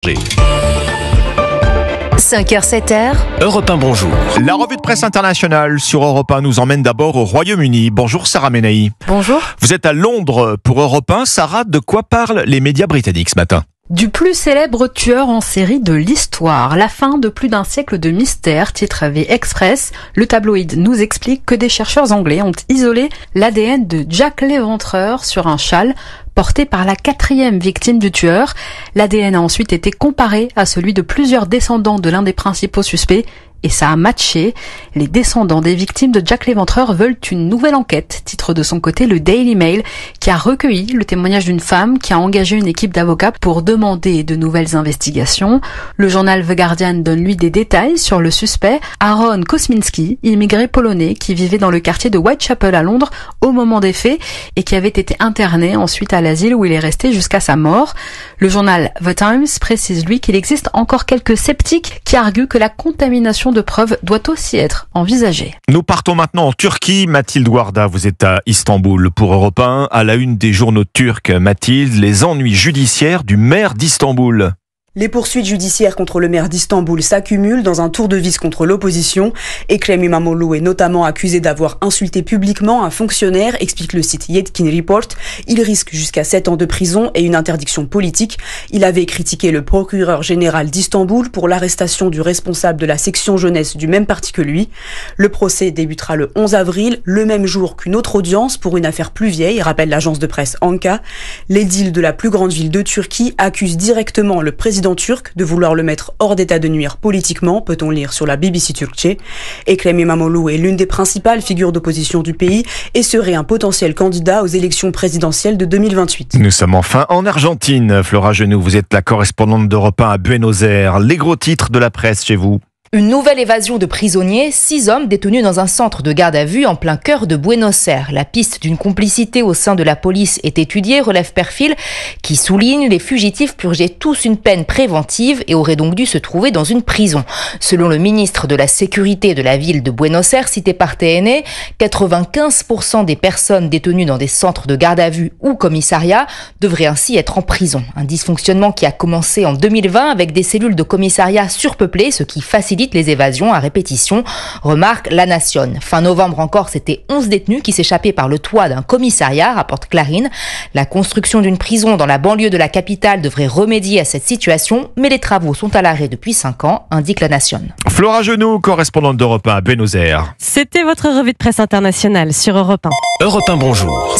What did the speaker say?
5h, 7h. Europe 1, bonjour. La revue de presse internationale sur Europe 1 nous emmène d'abord au Royaume-Uni. Bonjour Sarah Menahi. Bonjour. Vous êtes à Londres pour Europe 1. Sarah, de quoi parlent les médias britanniques ce matin ? Du plus célèbre tueur en série de l'histoire, la fin de plus d'un siècle de mystère, titre The Express. Le tabloïd nous explique que des chercheurs anglais ont isolé l'ADN de Jack l'Éventreur sur un châle porté par la 4e victime du tueur. L'ADN a ensuite été comparé à celui de plusieurs descendants de l'un des principaux suspects. Et ça a matché. Les descendants des victimes de Jack l'Éventreur veulent une nouvelle enquête, titre de son côté le Daily Mail, qui a recueilli le témoignage d'une femme qui a engagé une équipe d'avocats pour demander de nouvelles investigations. Le journal The Guardian donne lui des détails sur le suspect, Aaron Kosminski, immigré polonais qui vivait dans le quartier de Whitechapel à Londres au moment des faits et qui avait été interné ensuite à l'asile où il est resté jusqu'à sa mort. Le journal The Times précise lui qu'il existe encore quelques sceptiques qui arguent que la contamination de preuves doit aussi être envisagée. Nous partons maintenant en Turquie. Mathilde Warda, vous êtes à Istanbul pour Europe 1. À la une des journaux turcs, Mathilde, les ennuis judiciaires du maire d'Istanbul. Les poursuites judiciaires contre le maire d'Istanbul s'accumulent dans un tour de vis contre l'opposition. Ekrem İmamoğlu est notamment accusé d'avoir insulté publiquement un fonctionnaire, explique le site Yetkin Report. Il risque jusqu'à 7 ans de prison et une interdiction politique. Il avait critiqué le procureur général d'Istanbul pour l'arrestation du responsable de la section jeunesse du même parti que lui. Le procès débutera le 11 avril, le même jour qu'une autre audience pour une affaire plus vieille, rappelle l'agence de presse Anka. L'édile de la plus grande ville de Turquie accuse directement le président turc de vouloir le mettre hors d'état de nuire politiquement, peut-on lire sur la BBC Turkçe. Ekrem İmamoğlu est l'une des principales figures d'opposition du pays et serait un potentiel candidat aux élections présidentielles de 2028. Nous sommes enfin en Argentine. Flora Genoux, vous êtes la correspondante d'Europe 1 à Buenos Aires. Les gros titres de la presse chez vous. Une nouvelle évasion de prisonniers, 6 hommes détenus dans un centre de garde à vue en plein cœur de Buenos Aires. La piste d'une complicité au sein de la police est étudiée, relève Perfil, qui souligne les fugitifs purgeaient tous une peine préventive et auraient donc dû se trouver dans une prison. Selon le ministre de la Sécurité de la ville de Buenos Aires, cité par TNE, 95% des personnes détenues dans des centres de garde à vue ou commissariats devraient ainsi être en prison. Un dysfonctionnement qui a commencé en 2020 avec des cellules de commissariat surpeuplées, ce qui facilite les évasions à répétition, remarque La Nation. Fin novembre encore, c'était 11 détenus qui s'échappaient par le toit d'un commissariat, rapporte Clarín. La construction d'une prison dans la banlieue de la capitale devrait remédier à cette situation, mais les travaux sont à l'arrêt depuis 5 ans, indique La Nation. Flora Genoux, correspondante d'Europe 1 à Buenos Aires. C'était votre revue de presse internationale sur Europe 1. Europe 1, bonjour.